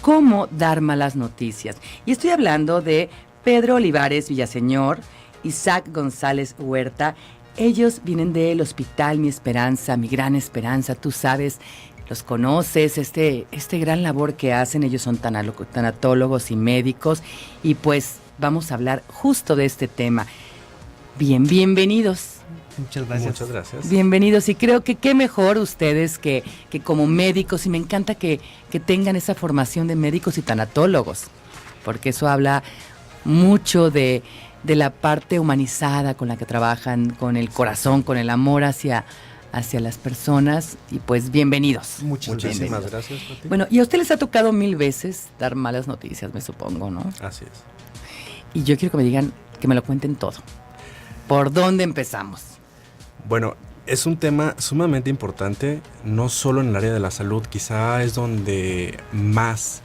¿Cómo dar malas noticias? Y estoy hablando de Pedro Olivares Villaseñor, Isaac González Huerta. Ellos vienen del Hospital Mi Esperanza, Mi Gran Esperanza. Tú sabes, los conoces, este gran labor que hacen. Ellos son tanatólogos y médicos. Y pues vamos a hablar justo de este tema. Bienvenidos. Muchas gracias. Muchas gracias. Bienvenidos, y creo que qué mejor ustedes que como médicos, y me encanta que tengan esa formación de médicos y tanatólogos, porque eso habla mucho de la parte humanizada con la que trabajan, con el corazón, con el amor hacia las personas, y pues bienvenidos. Muchísimas gracias, Pati. Bueno, y a usted les ha tocado 1000 veces dar malas noticias, me supongo, ¿no? Así es. Y yo quiero que me digan, que me lo cuenten todo. ¿Por dónde empezamos? Bueno, es un tema sumamente importante, no solo en el área de la salud, quizá es donde más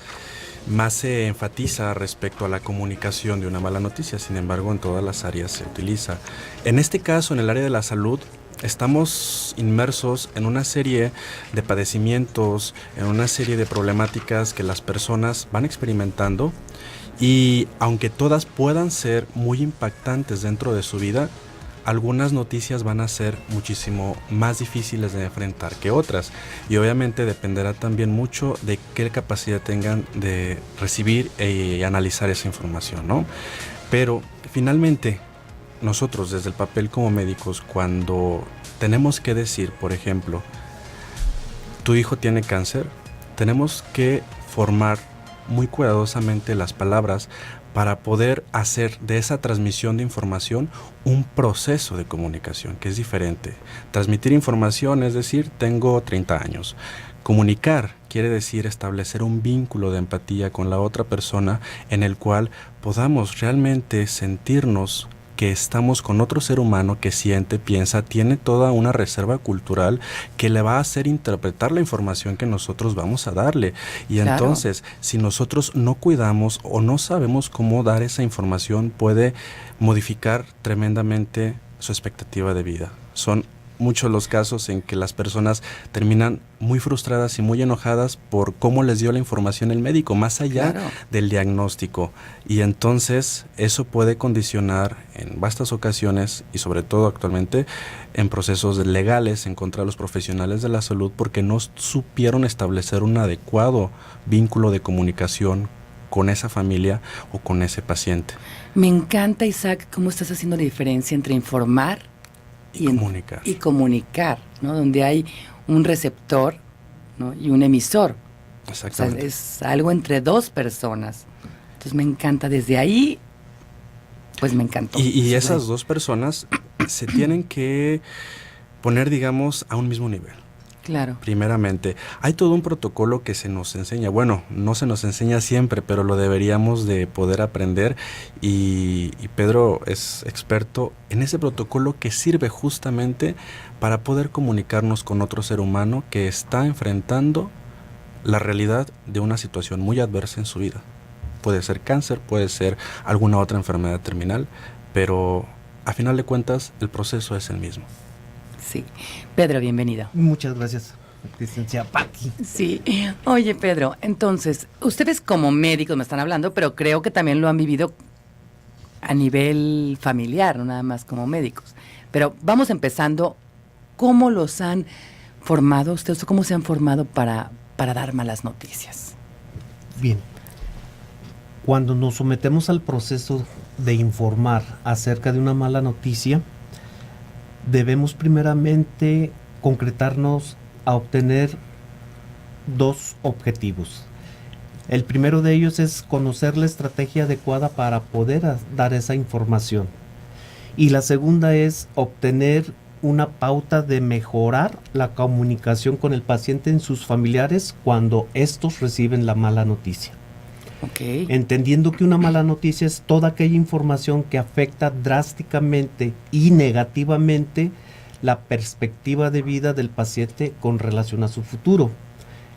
se enfatiza respecto a la comunicación de una mala noticia. Sin embargo, en todas las áreas se utiliza. En este caso, en el área de la salud, estamos inmersos en una serie de padecimientos, en una serie de problemáticas que las personas van experimentando, y aunque todas puedan ser muy impactantes dentro de su vida, algunas noticias van a ser muchísimo más difíciles de enfrentar que otras, y obviamente dependerá también mucho de qué capacidad tengan de recibir y analizar esa información, ¿no? Pero finalmente, nosotros desde el papel como médicos, cuando tenemos que decir, por ejemplo, tu hijo tiene cáncer, tenemos que formar muy cuidadosamente las palabras para poder hacer de esa transmisión de información un proceso de comunicación, que es diferente. Transmitir información es decir, tengo 30 años. Comunicar quiere decir establecer un vínculo de empatía con la otra persona en el cual podamos realmente sentirnos que estamos con otro ser humano que siente, piensa, tiene toda una reserva cultural que le va a hacer interpretar la información que nosotros vamos a darle. Y claro, entonces, si nosotros no cuidamos o no sabemos cómo dar esa información, puede modificar tremendamente su expectativa de vida. Son muchos los casos en que las personas terminan muy frustradas y muy enojadas por cómo les dio la información el médico, más allá del diagnóstico. Y entonces eso puede condicionar en vastas ocasiones, y sobre todo actualmente, en procesos legales en contra de los profesionales de la salud, porque no supieron establecer un adecuado vínculo de comunicación con esa familia o con ese paciente. Me encanta, Isaac, cómo estás haciendo la diferencia entre informar y comunicar, ¿no? Donde hay un receptor, ¿no? Y un emisor. Exactamente. O sea, es algo entre dos personas. Entonces me encanta desde ahí, pues me encantó. Y esas dos personas se tienen que poner, digamos, a un mismo nivel. Claro. Primeramente, hay todo un protocolo que se nos enseña. Bueno, no se nos enseña siempre, pero lo deberíamos de poder aprender, y Pedro es experto en ese protocolo que sirve justamente para poder comunicarnos con otro ser humano que está enfrentando la realidad de una situación muy adversa en su vida. Puede ser cáncer, puede ser alguna otra enfermedad terminal, pero a final de cuentas el proceso es el mismo. Sí. Pedro, bienvenido. Muchas gracias, licenciada Pati. Sí. Oye, Pedro, entonces, ustedes como médicos me están hablando, pero creo que también lo han vivido a nivel familiar, no nada más como médicos. Pero vamos empezando, ¿cómo los han formado ustedes? ¿Cómo se han formado para dar malas noticias? Bien. Cuando nos sometemos al proceso de informar acerca de una mala noticia, debemos primeramente concretarnos a obtener dos objetivos. El primero de ellos es conocer la estrategia adecuada para poder dar esa información. Y la segunda es obtener una pauta de mejorar la comunicación con el paciente y sus familiares cuando estos reciben la mala noticia. Okay. Entendiendo que una mala noticia es toda aquella información que afecta drásticamente y negativamente la perspectiva de vida del paciente con relación a su futuro.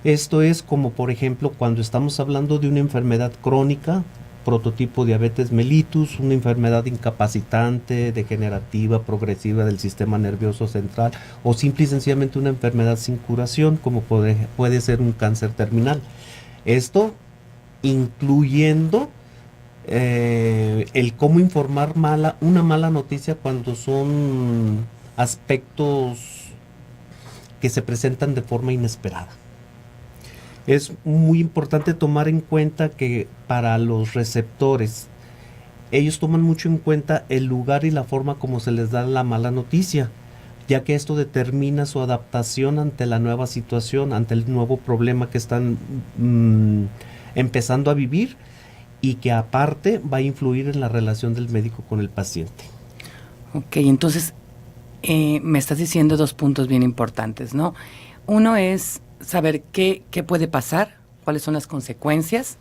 Esto es como, por ejemplo, cuando estamos hablando de una enfermedad crónica, prototipo diabetes mellitus, una enfermedad incapacitante, degenerativa, progresiva del sistema nervioso central, o simple y sencillamente una enfermedad sin curación, como puede ser un cáncer terminal. Esto incluyendo el cómo informar una mala noticia cuando son aspectos que se presentan de forma inesperada. Es muy importante tomar en cuenta que para los receptores, ellos toman mucho en cuenta el lugar y la forma como se les da la mala noticia, ya que esto determina su adaptación ante la nueva situación, ante el nuevo problema que están empezando a vivir, y que aparte va a influir en la relación del médico con el paciente. Ok, entonces me estás diciendo 2 puntos bien importantes, ¿no? Uno es saber qué puede pasar, cuáles son las consecuencias,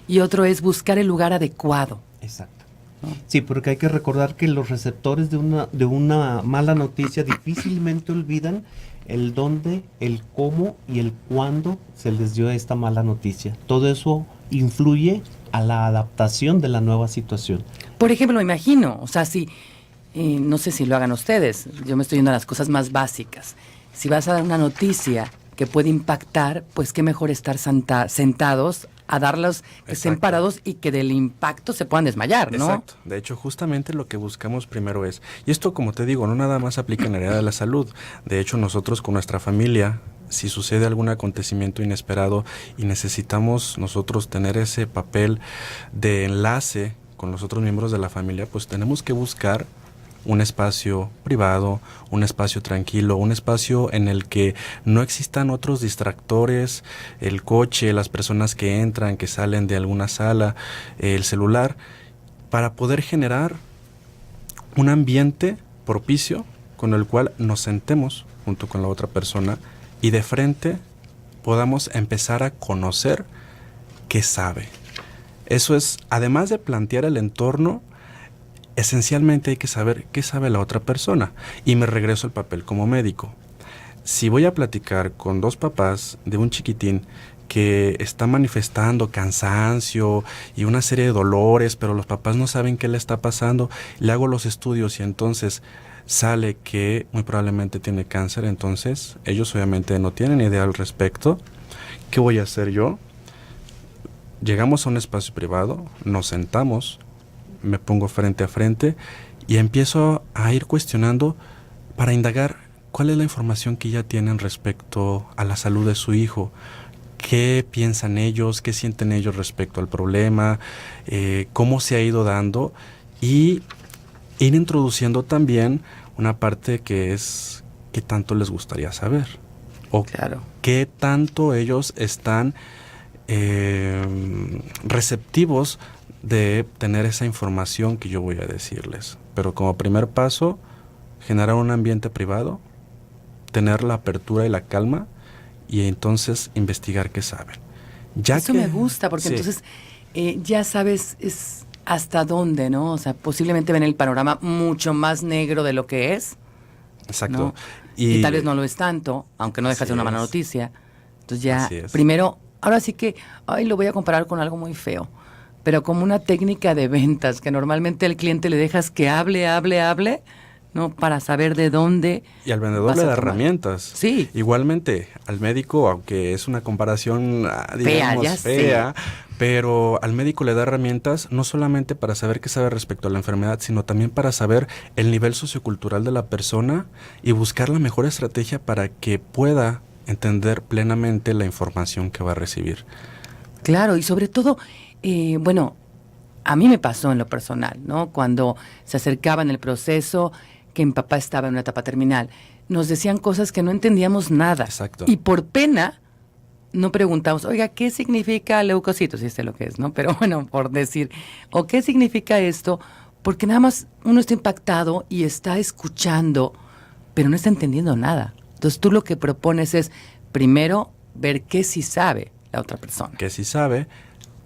y otro es buscar el lugar adecuado. Exacto. ¿No? Sí, porque hay que recordar que los receptores de una mala noticia difícilmente olvidan el dónde, el cómo y el cuándo se les dio esta mala noticia. Todo eso influye a la adaptación de la nueva situación. Por ejemplo, me imagino, o sea, si, no sé si lo hagan ustedes, yo me estoy yendo a las cosas más básicas. Si vas a dar una noticia que puede impactar, pues qué mejor estar sentados a darlos que estén parados y que del impacto se puedan desmayar, ¿no? Exacto. De hecho, justamente lo que buscamos primero es, y esto como te digo, no nada más aplica en el área de la salud. De hecho, nosotros con nuestra familia, si sucede algún acontecimiento inesperado y necesitamos nosotros tener ese papel de enlace con los otros miembros de la familia, pues tenemos que buscar un espacio privado, un espacio tranquilo, un espacio en el que no existan otros distractores, el coche, las personas que entran, que salen de alguna sala, el celular, para poder generar un ambiente propicio con el cual nos sentemos junto con la otra persona y de frente podamos empezar a conocer qué sabe. Eso es, además de plantear el entorno, esencialmente hay que saber qué sabe la otra persona. Y me regreso al papel como médico. Si voy a platicar con 2 papás de un chiquitín que está manifestando cansancio y una serie de dolores, pero los papás no saben qué le está pasando, le hago los estudios y entonces sale que muy probablemente tiene cáncer, entonces ellos obviamente no tienen idea al respecto. ¿Qué voy a hacer yo? Llegamos a un espacio privado, nos sentamos, me pongo frente a frente y empiezo a ir cuestionando para indagar cuál es la información que ya tienen respecto a la salud de su hijo, qué piensan ellos, qué sienten ellos respecto al problema, cómo se ha ido dando, y ir introduciendo también una parte que es qué tanto les gustaría saber o claro, qué tanto ellos están receptivos de tener esa información que yo voy a decirles. Pero como primer paso, generar un ambiente privado, tener la apertura y la calma y entonces investigar qué saben. Eso me gusta porque sí, entonces ya sabes es hasta dónde, ¿no? O sea, posiblemente ven el panorama mucho más negro de lo que es. Exacto. ¿No? Y tal vez no lo es tanto, aunque no deja de ser una mala noticia. Entonces ya, primero, ahora sí que, lo voy a comparar con algo muy feo, pero como una técnica de ventas, que normalmente al cliente le dejas que hable, ¿no? Para saber de dónde. Y al vendedor le da herramientas. Sí. Igualmente, al médico, aunque es una comparación, digamos, fea, pero al médico le da herramientas no solamente para saber qué sabe respecto a la enfermedad, sino también para saber el nivel sociocultural de la persona y buscar la mejor estrategia para que pueda entender plenamente la información que va a recibir. Claro, y sobre todo, bueno, a mí me pasó en lo personal, ¿no? Cuando se acercaba en el proceso, que mi papá estaba en una etapa terminal, nos decían cosas que no entendíamos nada. Exacto. Y por pena no preguntamos, oiga, ¿qué significa leucocitos? Si lo que es, ¿no? Pero bueno, por decir, ¿o qué significa esto? Porque nada más uno está impactado y está escuchando, pero no está entendiendo nada. Entonces tú lo que propones es, primero, ver qué sí sabe la otra persona. Que sí sabe,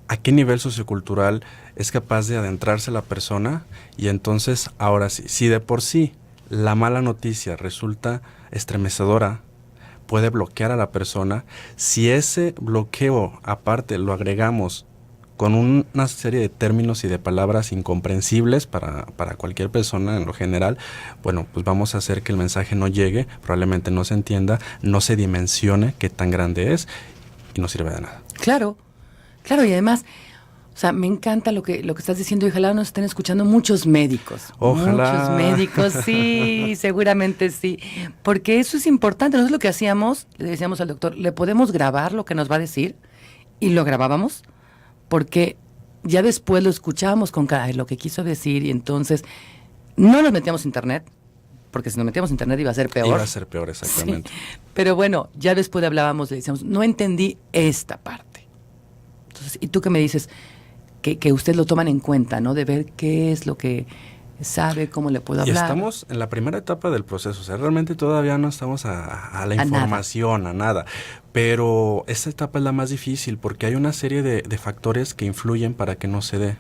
a qué nivel sociocultural es capaz de adentrarse la persona, y entonces, ahora sí, si de por sí la mala noticia resulta estremecedora, puede bloquear a la persona, si ese bloqueo aparte lo agregamos con una serie de términos y de palabras incomprensibles para cualquier persona en lo general, bueno, pues vamos a hacer que el mensaje no llegue, probablemente no se entienda, no se dimensione qué tan grande es y no sirve de nada. Claro, claro, y además, o sea, me encanta lo que estás diciendo y ojalá nos estén escuchando muchos médicos. Ojalá. Muchos médicos, sí, seguramente sí. Porque eso es importante. Nosotros lo que hacíamos, le decíamos al doctor, ¿le podemos grabar lo que nos va a decir? Y lo grabábamos, porque ya después lo escuchábamos con cara de lo que quiso decir y entonces no nos metíamos a internet, porque si nos metíamos a internet iba a ser peor. Iba a ser peor, exactamente. Sí. Pero bueno, ya después hablábamos, le decíamos, no entendí esta parte. Entonces, ¿y tú qué me dices? Que ustedes lo toman en cuenta, ¿no? De ver qué es lo que sabe, cómo le puedo Y hablar. estamos en la primera etapa del proceso, o sea, realmente todavía no estamos a la información, a nada. Pero esta etapa es la más difícil porque hay una serie de factores que influyen para que no se dé.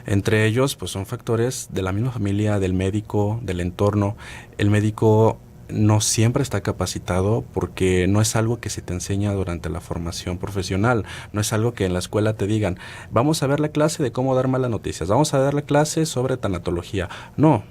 Entre ellos, pues son factores de la misma familia, del médico, del entorno. El médico no siempre está capacitado porque no es algo que se te enseña durante la formación profesional, no es algo que en la escuela te digan, vamos a ver la clase de cómo dar malas noticias, vamos a dar la clase sobre tanatología. No,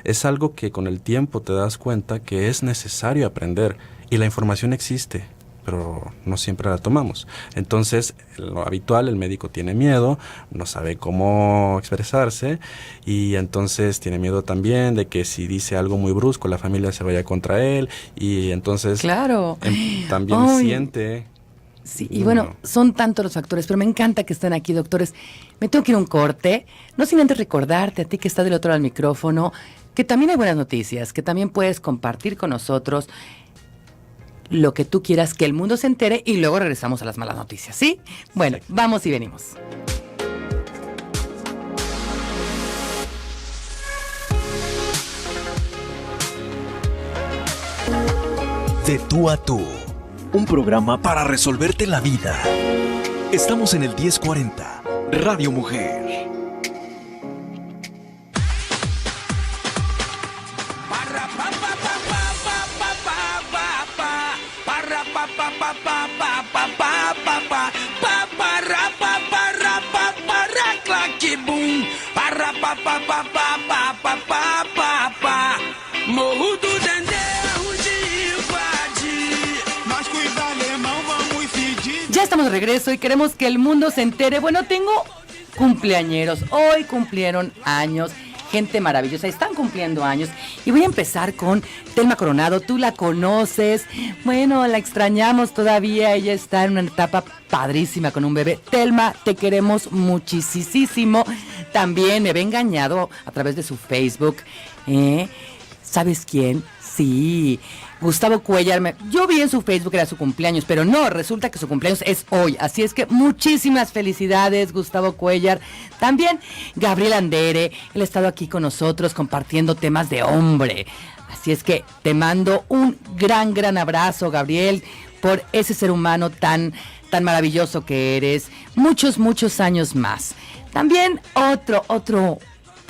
es algo que con el tiempo te das cuenta que es necesario aprender y la información existe, pero no siempre la tomamos. Entonces, lo habitual, el médico tiene miedo, no sabe cómo expresarse y entonces tiene miedo también de que si dice algo muy brusco, la familia se vaya contra él y entonces claro. También siente... Sí, y bueno, son tantos los factores, pero me encanta que estén aquí, doctores. Me tengo que ir a un corte, no sin antes recordarte a ti que estás del otro lado del micrófono, que también hay buenas noticias, que también puedes compartir con nosotros lo que tú quieras que el mundo se entere y luego regresamos a las malas noticias, ¿sí? Bueno, vamos y venimos. De tú a tú, un programa para resolverte la vida. Estamos en el 1040, Radio Mujer. Ya estamos de regreso y queremos que el mundo se entere. Bueno, tengo cumpleañeros. Hoy cumplieron años. Gente maravillosa, están cumpliendo años. Y voy a empezar con Telma Coronado. Tú la conoces. Bueno, la extrañamos todavía. Ella está en una etapa padrísima con un bebé. Telma, te queremos muchísimo. También me ve engañado a través de su Facebook. ¿Sabes quién? Sí, Gustavo Cuéllar. Yo vi en su Facebook que era su cumpleaños, pero no, resulta que su cumpleaños es hoy. Así es que muchísimas felicidades, Gustavo Cuéllar. También Gabriel Andere, él ha estado aquí con nosotros compartiendo temas de hombre. Así es que te mando un gran abrazo, Gabriel, por ese ser humano tan maravilloso que eres. Muchos años más. También otro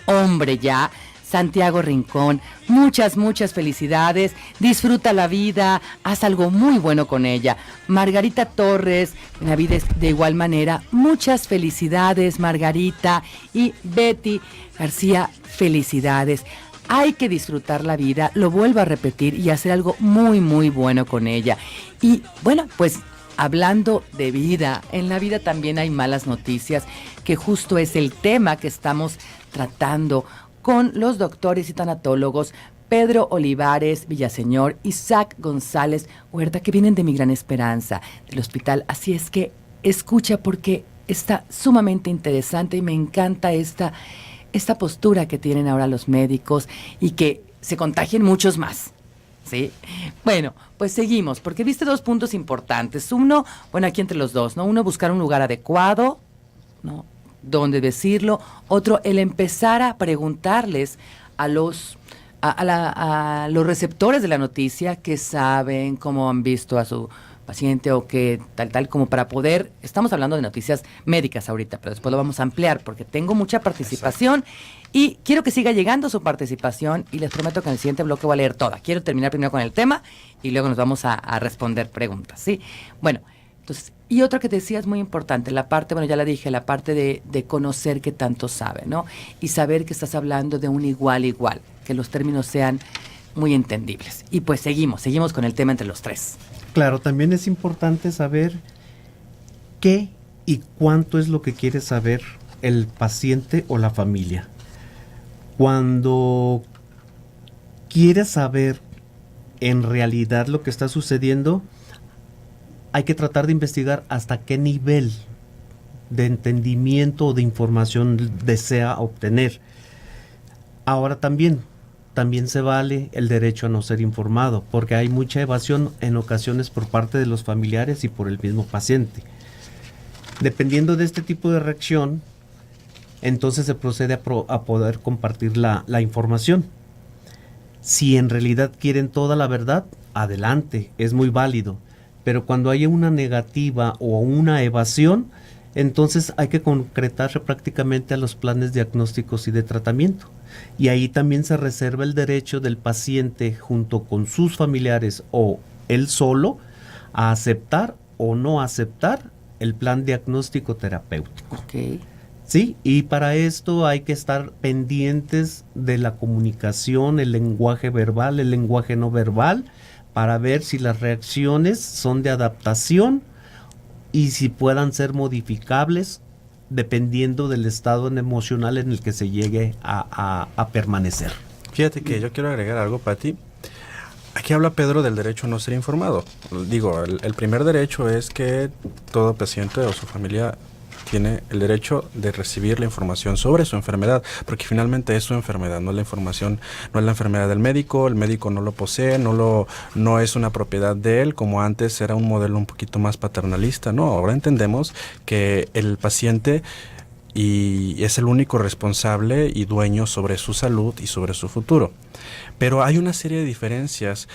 hombre ya, Santiago Rincón, muchas felicidades, disfruta la vida, haz algo muy bueno con ella. Margarita Torres, la vida es de igual manera, muchas felicidades, Margarita. Y Betty García, felicidades. Hay que disfrutar la vida, lo vuelvo a repetir, y hacer algo muy bueno con ella. Y bueno, pues hablando de vida, en la vida también hay malas noticias, que justo es el tema que estamos tratando con los doctores y tanatólogos Pedro Olivares Villaseñor, Isaac González Huerta, que vienen de Mi Gran Esperanza, del hospital. Así es que escucha, porque está sumamente interesante y me encanta esta postura que tienen ahora los médicos y que se contagien muchos más. ¿Sí? Bueno, pues seguimos, porque viste dos puntos importantes. Uno, bueno, aquí entre los dos, ¿no? Uno, buscar un lugar adecuado, ¿no? Donde decirlo. Otro, el empezar a preguntarles a los receptores de la noticia, que saben, cómo han visto a su paciente o que tal, como para poder, estamos hablando de noticias médicas ahorita, pero después lo vamos a ampliar porque tengo mucha participación. Exacto. Y quiero que siga llegando su participación y les prometo que en el siguiente bloque voy a leer toda. Quiero terminar primero con el tema y luego nos vamos a responder preguntas, ¿sí? Bueno, entonces, y otra que te decía es muy importante, la parte, bueno, ya la dije, la parte de conocer qué tanto sabe, ¿no? Y saber que estás hablando de un igual, que los términos sean muy entendibles. Y pues seguimos con el tema entre los tres. Claro, también es importante saber ¿Qué y cuánto es lo que quiere saber el paciente o la familia? Cuando quiere saber en realidad lo que está sucediendo, hay que tratar de investigar hasta qué nivel de entendimiento o de información desea obtener. Ahora también se vale el derecho a no ser informado, porque hay mucha evasión en ocasiones por parte de los familiares y por el mismo paciente. Dependiendo de este tipo de reacción, entonces se procede a poder compartir la información. Si en realidad quieren toda la verdad, adelante, es muy válido. Pero cuando hay una negativa o una evasión, entonces hay que concretarse prácticamente a los planes diagnósticos y de tratamiento. Y ahí también se reserva el derecho del paciente junto con sus familiares o él solo a aceptar o no aceptar el plan diagnóstico terapéutico. Ok. Sí, y para esto hay que estar pendientes de la comunicación, el lenguaje verbal, el lenguaje no verbal, para ver si las reacciones son de adaptación y si puedan ser modificables dependiendo del estado emocional en el que se llegue a permanecer. Fíjate que yo quiero agregar algo, Pati. Aquí habla Pedro del derecho a no ser informado. Digo, el primer derecho es que todo paciente o su familia tiene el derecho de recibir la información sobre su enfermedad, porque finalmente es su enfermedad, no es la información, no es la enfermedad del médico, el médico no lo posee, no es una propiedad de él, como antes era un modelo un poquito más paternalista. No, ahora entendemos que el paciente y es el único responsable y dueño sobre su salud y sobre su futuro. Pero hay una serie de diferencias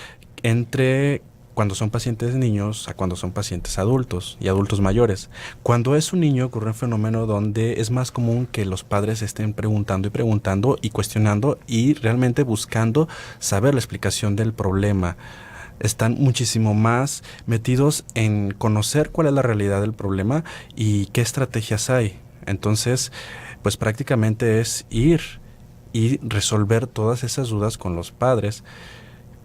entre cuando son pacientes niños a cuando son pacientes adultos y adultos mayores. Cuando es un niño ocurre un fenómeno donde es más común que los padres estén preguntando y cuestionando y realmente buscando saber la explicación del problema. Están muchísimo más metidos en conocer cuál es la realidad del problema y qué estrategias hay. Entonces, pues prácticamente es ir y resolver todas esas dudas con los padres,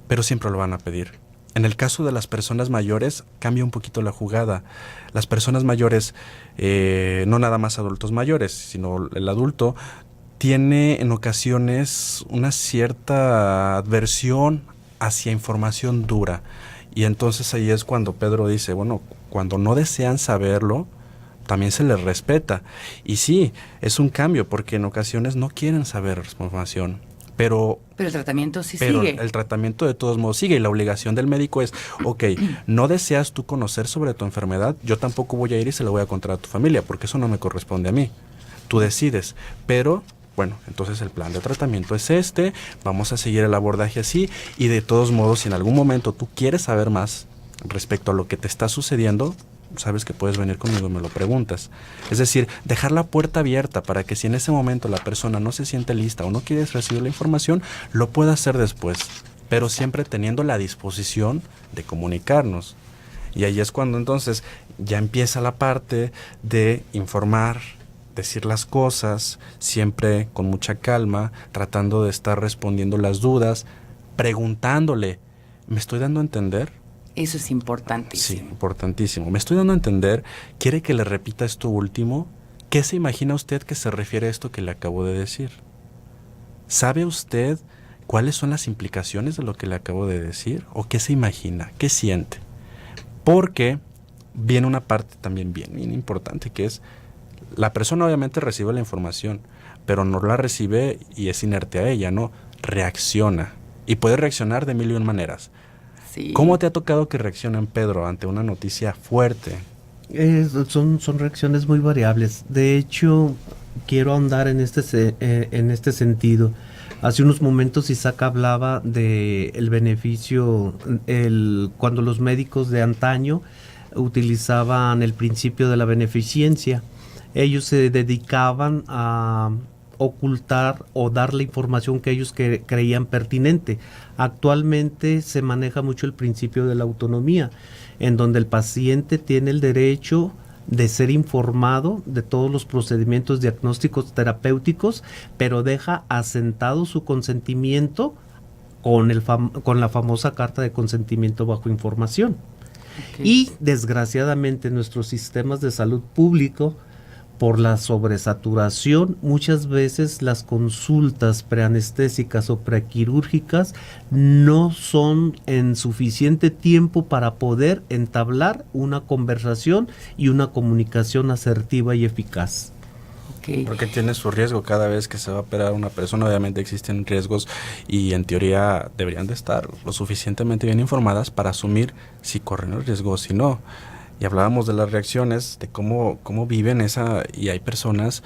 pero siempre lo van a pedir. En el caso de las personas mayores, cambia un poquito la jugada. Las personas mayores, no nada más adultos mayores, sino el adulto, tiene en ocasiones una cierta adversión hacia información dura. Y entonces ahí es cuando Pedro dice, bueno, cuando no desean saberlo, también se les respeta. Y sí, es un cambio, porque en ocasiones no quieren saber información. Pero el tratamiento sigue. Pero el tratamiento de todos modos sigue y la obligación del médico es, ok, no deseas tú conocer sobre tu enfermedad, yo tampoco voy a ir y se lo voy a contar a tu familia, porque eso no me corresponde a mí. Tú decides, pero bueno, entonces el plan de tratamiento es este, vamos a seguir el abordaje así y de todos modos, si en algún momento tú quieres saber más respecto a lo que te está sucediendo, sabes que puedes venir conmigo y me lo preguntas. Es decir, dejar la puerta abierta para que si en ese momento la persona no se siente lista o no quiere recibir la información, lo pueda hacer después, pero siempre teniendo la disposición de comunicarnos. Y ahí es cuando entonces ya empieza la parte de informar, decir las cosas, siempre con mucha calma, tratando de estar respondiendo las dudas, preguntándole, ¿me estoy dando a entender? Eso es importantísimo. Sí, importantísimo. Me estoy dando a entender. ¿Quiere que le repita esto último? ¿Qué se imagina usted que se refiere a esto que le acabo de decir? ¿Sabe usted cuáles son las implicaciones de lo que le acabo de decir? ¿O qué se imagina? ¿Qué siente? Porque viene una parte también bien importante, que es la persona obviamente recibe la información, pero no la recibe y es inerte a ella, ¿no? Reacciona. Y puede reaccionar de mil y un maneras. Sí. ¿Cómo te ha tocado que reaccionen, Pedro, ante una noticia fuerte? Son reacciones muy variables. De hecho, quiero ahondar en este sentido. Hace unos momentos Isaac hablaba de el beneficio, cuando los médicos de antaño utilizaban el principio de la beneficencia. Ellos se dedicaban a ocultar o dar la información que ellos creían pertinente. Actualmente se maneja mucho el principio de la autonomía, en donde el paciente tiene el derecho de ser informado de todos los procedimientos diagnósticos terapéuticos, pero deja asentado su consentimiento con la famosa carta de consentimiento bajo información. Y desgraciadamente nuestros sistemas de salud público, por la sobresaturación, muchas veces las consultas preanestésicas o prequirúrgicas no son en suficiente tiempo para poder entablar una conversación y una comunicación asertiva y eficaz. Porque tiene su riesgo cada vez que se va a operar una persona. Obviamente existen riesgos y en teoría deberían de estar lo suficientemente bien informadas para asumir si corren el riesgo o si no. Y hablábamos de las reacciones, de cómo viven esa, y hay personas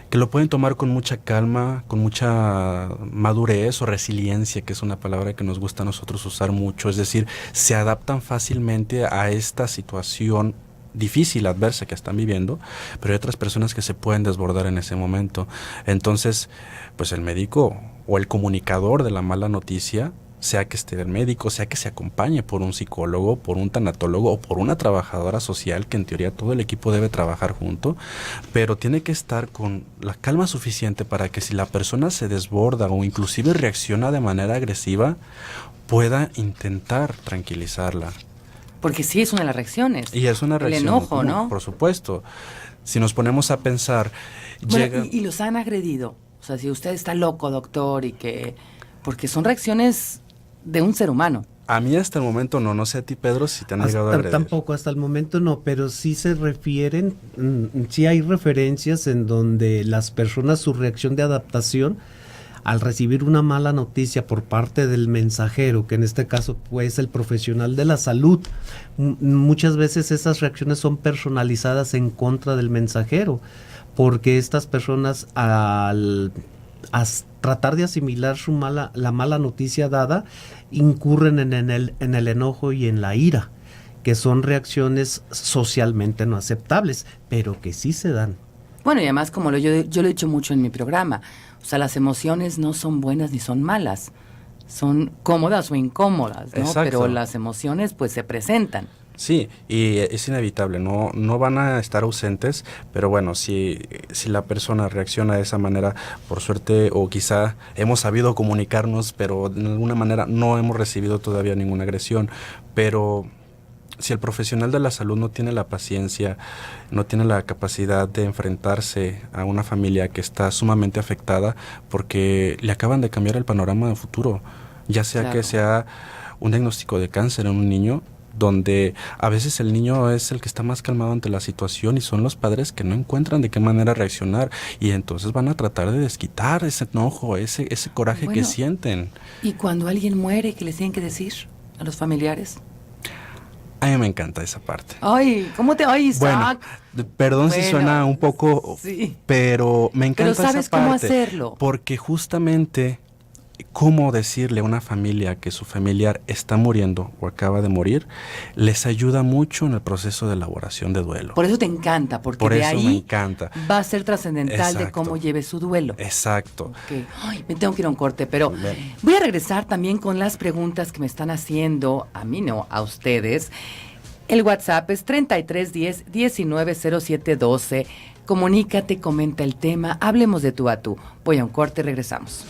que lo pueden tomar con mucha calma, con mucha madurez o resiliencia, que es una palabra que nos gusta a nosotros usar mucho, es decir, se adaptan fácilmente a esta situación difícil, adversa que están viviendo, pero hay otras personas que se pueden desbordar en ese momento. Entonces, pues el médico o el comunicador de la mala noticia, sea que esté el médico, sea que se acompañe por un psicólogo, por un tanatólogo o por una trabajadora social, que en teoría todo el equipo debe trabajar junto, pero tiene que estar con la calma suficiente para que si la persona se desborda o inclusive reacciona de manera agresiva, pueda intentar tranquilizarla. Porque sí es una de las reacciones. Y es una reacción. El enojo, ¿no? Por supuesto. Si nos ponemos a pensar... Bueno, y los han agredido. O sea, si usted está loco, doctor, y que... Porque son reacciones de un ser humano. A mí hasta el momento no sé a ti, Pedro, si te han llegado a agredir. Tampoco, hasta el momento no, pero sí se refieren, sí hay referencias en donde las personas, su reacción de adaptación al recibir una mala noticia por parte del mensajero, que en este caso pues el profesional de la salud, muchas veces esas reacciones son personalizadas en contra del mensajero, porque estas personas al tratar de asimilar la mala noticia dada, incurren en el enojo y en la ira, que son reacciones socialmente no aceptables, pero que sí se dan. Bueno, y además, como yo lo he dicho mucho en mi programa, o sea, las emociones no son buenas ni son malas, son cómodas o incómodas, ¿no? Exacto. Pero las emociones pues se presentan. Sí, y es inevitable, no van a estar ausentes, pero bueno, si la persona reacciona de esa manera, por suerte, o quizá hemos sabido comunicarnos, pero de alguna manera no hemos recibido todavía ninguna agresión, pero si el profesional de la salud no tiene la paciencia, no tiene la capacidad de enfrentarse a una familia que está sumamente afectada porque le acaban de cambiar el panorama de futuro, ya sea Claro. que sea un diagnóstico de cáncer en un niño, donde a veces el niño es el que está más calmado ante la situación y son los padres que no encuentran de qué manera reaccionar y entonces van a tratar de desquitar ese enojo, ese coraje que sienten. Y cuando alguien muere, ¿qué les tienen que decir a los familiares? A mí me encanta esa parte. Ay, ¿cómo te oyes, Isaac? Bueno, perdón si suena un poco, sí, pero me encanta esa parte. Pero sabes cómo hacerlo. Porque justamente cómo decirle a una familia que su familiar está muriendo o acaba de morir, les ayuda mucho en el proceso de elaboración de duelo. Por eso te encanta, porque Por de eso ahí me encanta. va a ser trascendental de Exacto. cómo lleve su duelo. Exacto. Okay. Ay, me tengo que ir a un corte, pero Bien. voy a regresar también con las preguntas que me están haciendo, a mí no, a ustedes. El WhatsApp es 3310-190712. Comunícate, comenta el tema, hablemos de tú a tú. Voy a un corte y regresamos.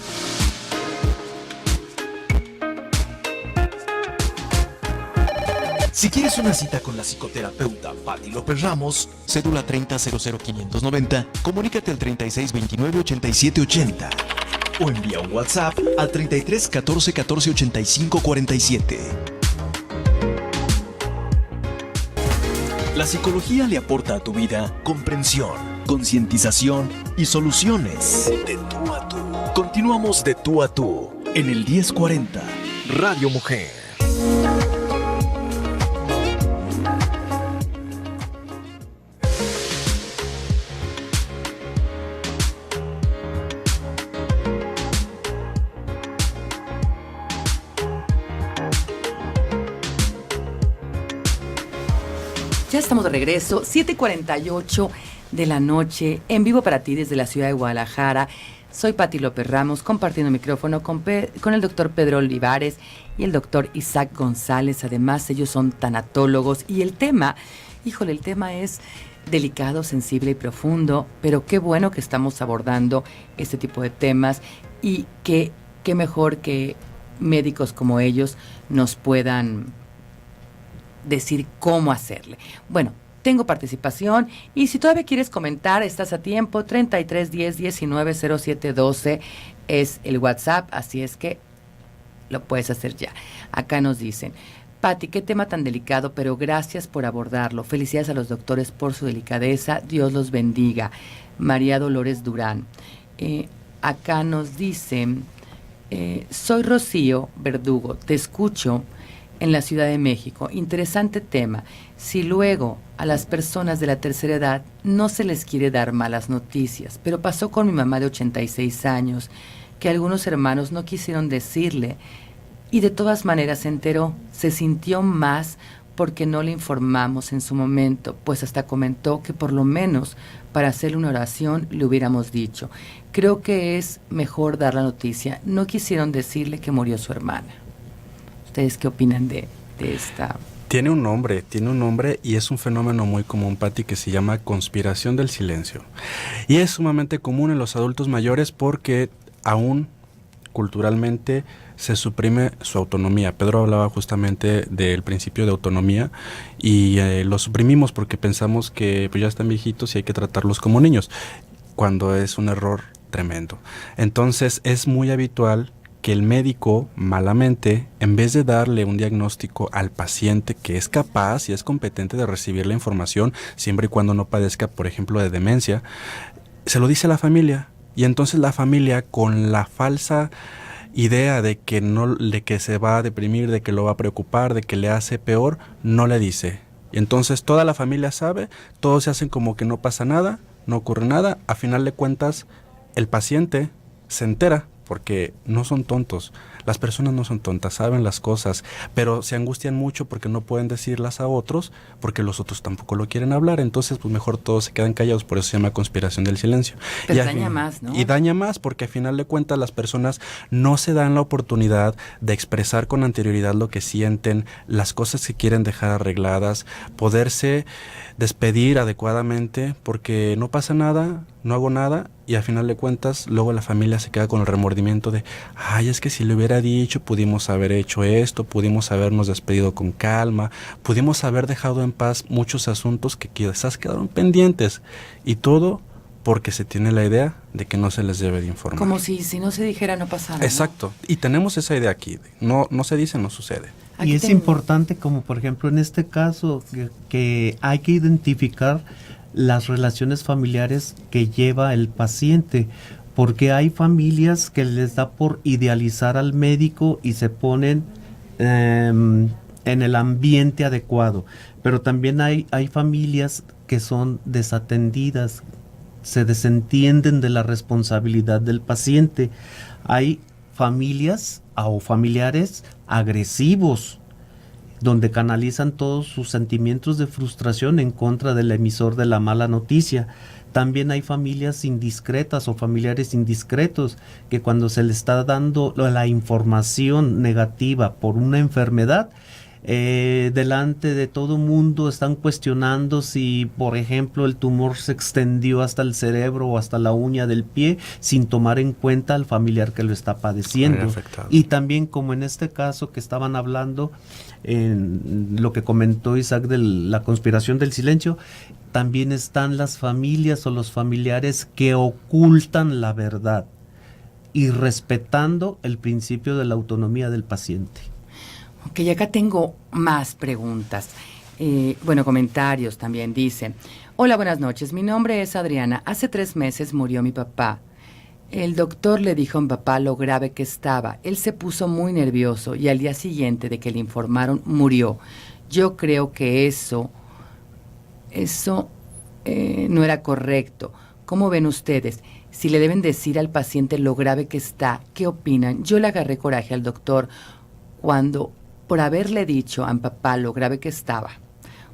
Si quieres una cita con la psicoterapeuta Patti López Ramos, cédula 30-00590, comunícate al 3629-8780 o envía un WhatsApp al 33 14 14 85 47. La psicología le aporta a tu vida comprensión, concientización y soluciones. De tú a tú. Continuamos de tú a tú en el 1040 Radio Mujer. Ya estamos de regreso, 7:48 de la noche, en vivo para ti desde la ciudad de Guadalajara. Soy Patti López Ramos, compartiendo micrófono con el doctor Pedro Olivares y el doctor Isaac González. Además, ellos son tanatólogos y el tema es delicado, sensible y profundo, pero qué bueno que estamos abordando este tipo de temas y qué mejor que médicos como ellos nos puedan decir cómo hacerle. Bueno, tengo participación y si todavía quieres comentar, estás a tiempo. 33 10 19 07 12 es el WhatsApp, así es que lo puedes hacer ya. Acá nos dicen: Pati, qué tema tan delicado, pero gracias por abordarlo. Felicidades a los doctores por su delicadeza. Dios los bendiga. María Dolores Durán. Acá nos dicen: soy Rocío Verdugo, te escucho en la Ciudad de México. Interesante tema. Si luego a las personas de la tercera edad no se les quiere dar malas noticias, pero pasó con mi mamá de 86 años, que algunos hermanos no quisieron decirle, y de todas maneras se enteró, se sintió más porque no le informamos en su momento, pues hasta comentó que por lo menos para hacerle una oración le hubiéramos dicho. Creo que es mejor dar la noticia. No quisieron decirle que murió su hermana. ¿Ustedes qué opinan de esta? Tiene un nombre y es un fenómeno muy común, Pati, que se llama conspiración del silencio. Y es sumamente común en los adultos mayores porque aún culturalmente se suprime su autonomía. Pedro hablaba justamente del principio de autonomía y lo suprimimos porque pensamos que pues, ya están viejitos y hay que tratarlos como niños, cuando es un error tremendo. Entonces es muy habitual que el médico, malamente, en vez de darle un diagnóstico al paciente que es capaz y es competente de recibir la información, siempre y cuando no padezca, por ejemplo, de demencia, se lo dice a la familia. Y entonces la familia, con la falsa idea de que se va a deprimir, de que lo va a preocupar, de que le hace peor, no le dice. Y entonces toda la familia sabe, todos se hacen como que no pasa nada, no ocurre nada. A final de cuentas, el paciente se entera, porque no son tontos. Las personas no son tontas, saben las cosas, pero se angustian mucho porque no pueden decirlas a otros, porque los otros tampoco lo quieren hablar. Entonces, pues mejor todos se quedan callados, por eso se llama conspiración del silencio. Pero daña más, ¿no? Y daña más porque a final de cuentas las personas no se dan la oportunidad de expresar con anterioridad lo que sienten, las cosas que quieren dejar arregladas, poderse despedir adecuadamente, porque no pasa nada, no hago nada, y a final de cuentas luego la familia se queda con el remordimiento de ay, es que si le hubiera dicho, pudimos haber hecho esto, pudimos habernos despedido con calma, pudimos haber dejado en paz muchos asuntos que quizás quedaron pendientes, y todo porque se tiene la idea de que no se les debe de informar. Como si no se dijera no pasara. Exacto, ¿no? Y tenemos esa idea aquí, no se dice, no sucede. Y es importante, como por ejemplo en este caso, que hay que identificar las relaciones familiares que lleva el paciente, porque hay familias que les da por idealizar al médico y se ponen en el ambiente adecuado, pero también hay familias que son desatendidas, se desentienden de la responsabilidad del paciente. Hay familias o familiares agresivos, donde canalizan todos sus sentimientos de frustración en contra del emisor de la mala noticia. También hay familias indiscretas o familiares indiscretos que cuando se le está dando la información negativa por una enfermedad, delante de todo mundo están cuestionando si, por ejemplo, el tumor se extendió hasta el cerebro o hasta la uña del pie, sin tomar en cuenta al familiar que lo está padeciendo. Y también, como en este caso que estaban hablando, en lo que comentó Isaac de la conspiración del silencio, también están las familias o los familiares que ocultan la verdad y respetando el principio de la autonomía del paciente. Ok, acá tengo más preguntas. Comentarios también. Dice: hola, buenas noches, mi nombre es Adriana. Hace 3 meses murió mi papá. El doctor le dijo a mi papá lo grave que estaba. Él se puso muy nervioso y al día siguiente de que le informaron, murió. Yo creo que eso no era correcto. ¿Cómo ven ustedes? Si le deben decir al paciente lo grave que está, ¿qué opinan? Yo le agarré coraje al doctor por haberle dicho a mi papá lo grave que estaba.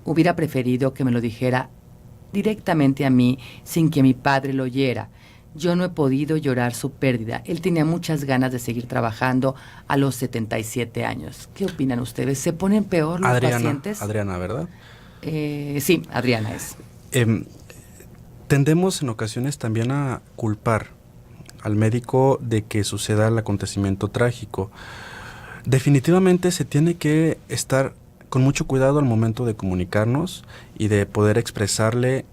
Hubiera preferido que me lo dijera directamente a mí sin que mi padre lo oyera. Yo no he podido llorar su pérdida. Él tenía muchas ganas de seguir trabajando a los 77 años. ¿Qué opinan ustedes? ¿Se ponen peor los pacientes? Adriana, ¿verdad? Sí, Adriana es. Tendemos en ocasiones también a culpar al médico de que suceda el acontecimiento trágico. Definitivamente se tiene que estar con mucho cuidado al momento de comunicarnos y de poder expresarle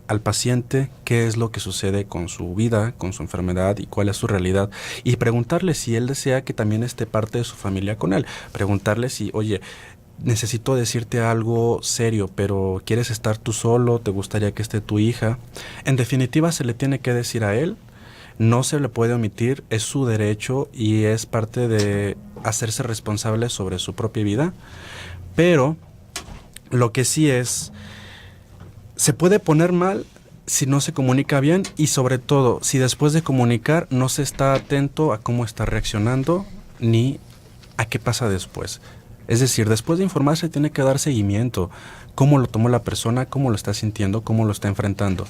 al paciente qué es lo que sucede con su vida, con su enfermedad y cuál es su realidad, y preguntarle si él desea que también esté parte de su familia con él, preguntarle si, oye, necesito decirte algo serio, pero ¿quieres estar tú solo? ¿Te gustaría que esté tu hija? En definitiva, se le tiene que decir a él, no se le puede omitir, es su derecho y es parte de hacerse responsable sobre su propia vida, pero lo que sí es, se puede poner mal si no se comunica bien y sobre todo si después de comunicar no se está atento a cómo está reaccionando ni a qué pasa después. Es decir, después de informarse tiene que dar seguimiento, cómo lo tomó la persona, cómo lo está sintiendo, cómo lo está enfrentando.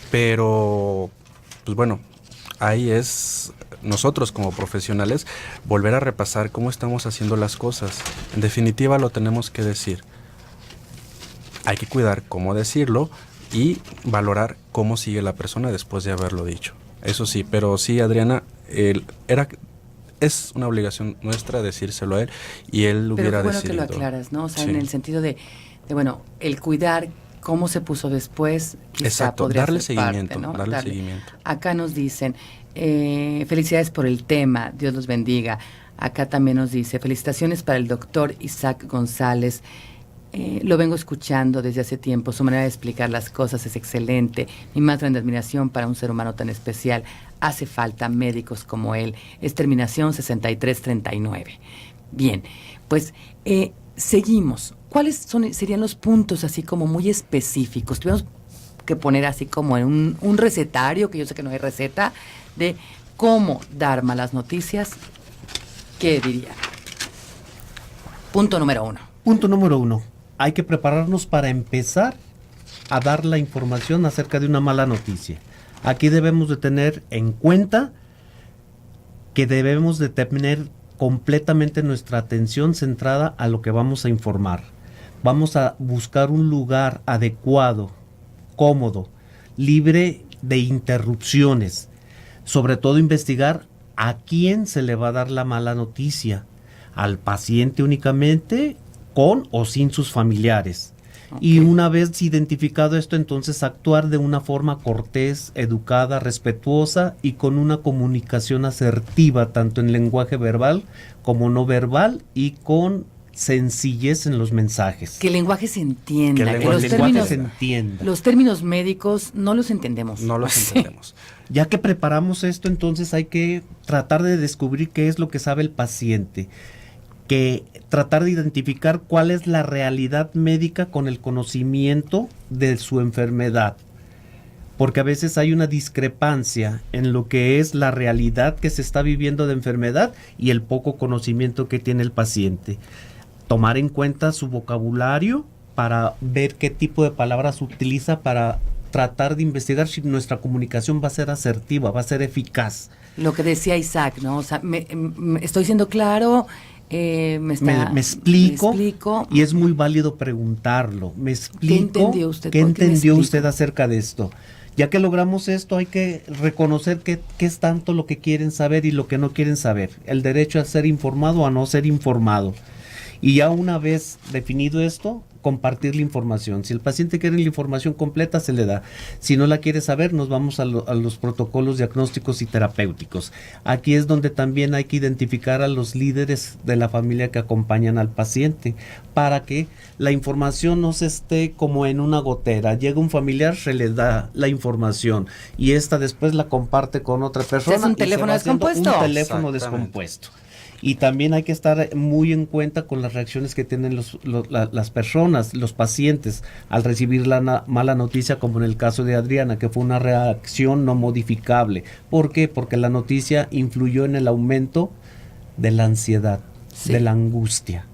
Pero, pues bueno, ahí es nosotros como profesionales volver a repasar cómo estamos haciendo las cosas. En definitiva lo tenemos que decir. Hay que cuidar cómo decirlo y valorar cómo sigue la persona después de haberlo dicho. Eso sí, pero sí, Adriana, es una obligación nuestra decírselo a él y él hubiera decidido. Pero bueno que lo aclaras, ¿no? O sea, sí. En el sentido de, bueno, el cuidar cómo se puso después, quizá exacto, podría darle ser seguimiento, parte, ¿no? darle seguimiento. Acá nos dicen, felicidades por el tema, Dios los bendiga. Acá también nos dice, felicitaciones para el doctor Isaac González. Lo vengo escuchando desde hace tiempo, su manera de explicar las cosas es excelente, mi más grande admiración para un ser humano tan especial, hace falta médicos como él, es terminación 6339. Bien, pues seguimos, ¿cuáles serían los puntos así como muy específicos? Tuvimos que poner así como en un recetario, que yo sé que no hay receta, de cómo dar malas noticias. ¿Qué diría? Punto número 1. Punto número 1. Hay que prepararnos para empezar a dar la información acerca de una mala noticia. Aquí debemos de tener en cuenta que debemos de tener completamente nuestra atención centrada a lo que vamos a informar. Vamos a buscar un lugar adecuado, cómodo, libre de interrupciones. Sobre todo investigar a quién se le va a dar la mala noticia. Al paciente únicamente, con o sin sus familiares. Okay. Y una vez identificado esto, entonces actuar de una forma cortés, educada, respetuosa y con una comunicación asertiva, tanto en lenguaje verbal como no verbal y con sencillez en los mensajes. Que el lenguaje se entienda. Que los términos se entienda. Los términos médicos no los entendemos. No los entendemos. Ya que preparamos esto, entonces hay que tratar de descubrir qué es lo que sabe el paciente. Que tratar de identificar cuál es la realidad médica con el conocimiento de su enfermedad. Porque a veces hay una discrepancia en lo que es la realidad que se está viviendo de enfermedad y el poco conocimiento que tiene el paciente. Tomar en cuenta su vocabulario para ver qué tipo de palabras utiliza para tratar de investigar si nuestra comunicación va a ser asertiva, va a ser eficaz. Lo que decía Isaac, ¿no? O sea, me estoy siendo claro... me explico y es muy válido preguntarlo. Me explico. ¿Qué entendió usted acerca de esto? Ya que logramos esto, hay que reconocer qué es tanto lo que quieren saber y lo que no quieren saber. El derecho a ser informado o a no ser informado. Y ya una vez definido esto, compartir la información. Si el paciente quiere la información completa, se le da. Si no la quiere saber, nos vamos a los protocolos diagnósticos y terapéuticos. Aquí es donde también hay que identificar a los líderes de la familia que acompañan al paciente para que la información no se esté como en una gotera. Llega un familiar, se le da la información y esta después la comparte con otra persona. ¿Es un teléfono descompuesto? Un teléfono descompuesto. Y también hay que estar muy en cuenta con las reacciones que tienen las personas, los pacientes, al recibir la mala noticia, como en el caso de Adriana, que fue una reacción no modificable. ¿Por qué? Porque la noticia influyó en el aumento de la ansiedad, de la angustia.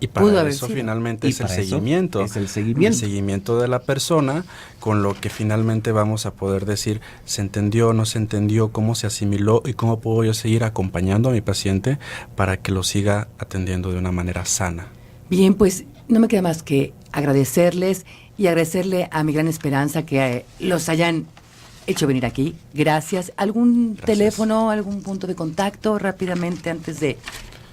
Y para eso finalmente es el seguimiento. Es el seguimiento. El seguimiento de la persona, con lo que finalmente vamos a poder decir, se entendió, no se entendió, cómo se asimiló y cómo puedo yo seguir acompañando a mi paciente para que lo siga atendiendo de una manera sana. Bien, pues no me queda más que agradecerles y agradecerle a mi gran esperanza que los hayan hecho venir aquí. Gracias. ¿Algún teléfono, algún punto de contacto rápidamente antes de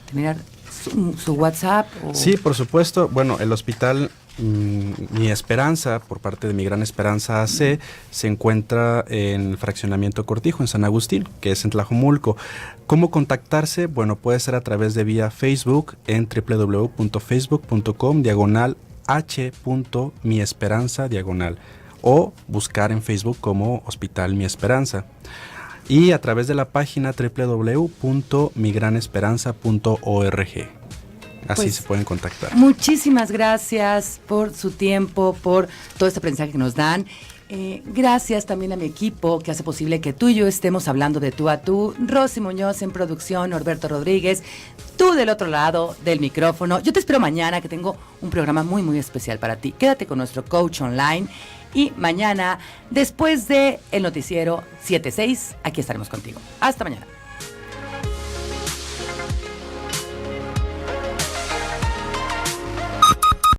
terminar? su WhatsApp? Sí, por supuesto. Bueno, el hospital Mi Esperanza, por parte de Mi Gran Esperanza AC, se encuentra en el fraccionamiento Cortijo, en San Agustín, que es en Tlajomulco. ¿Cómo contactarse? Bueno, puede ser a través de vía Facebook en www.facebook.com/h.miesperanza/ o buscar en Facebook como Hospital Mi Esperanza. Y a través de la página www.migranesperanza.org. Así Pues, se pueden contactar. Muchísimas gracias por su tiempo, por todo este aprendizaje que nos dan. Gracias también a mi equipo que hace posible que tú y yo estemos hablando de tú a tú. Rosy Muñoz en producción, Norberto Rodríguez, tú del otro lado del micrófono. Yo te espero mañana, que tengo un programa muy, muy especial para ti. Quédate con nuestro coach online y mañana, después de el noticiero 7-6, aquí estaremos contigo. Hasta mañana.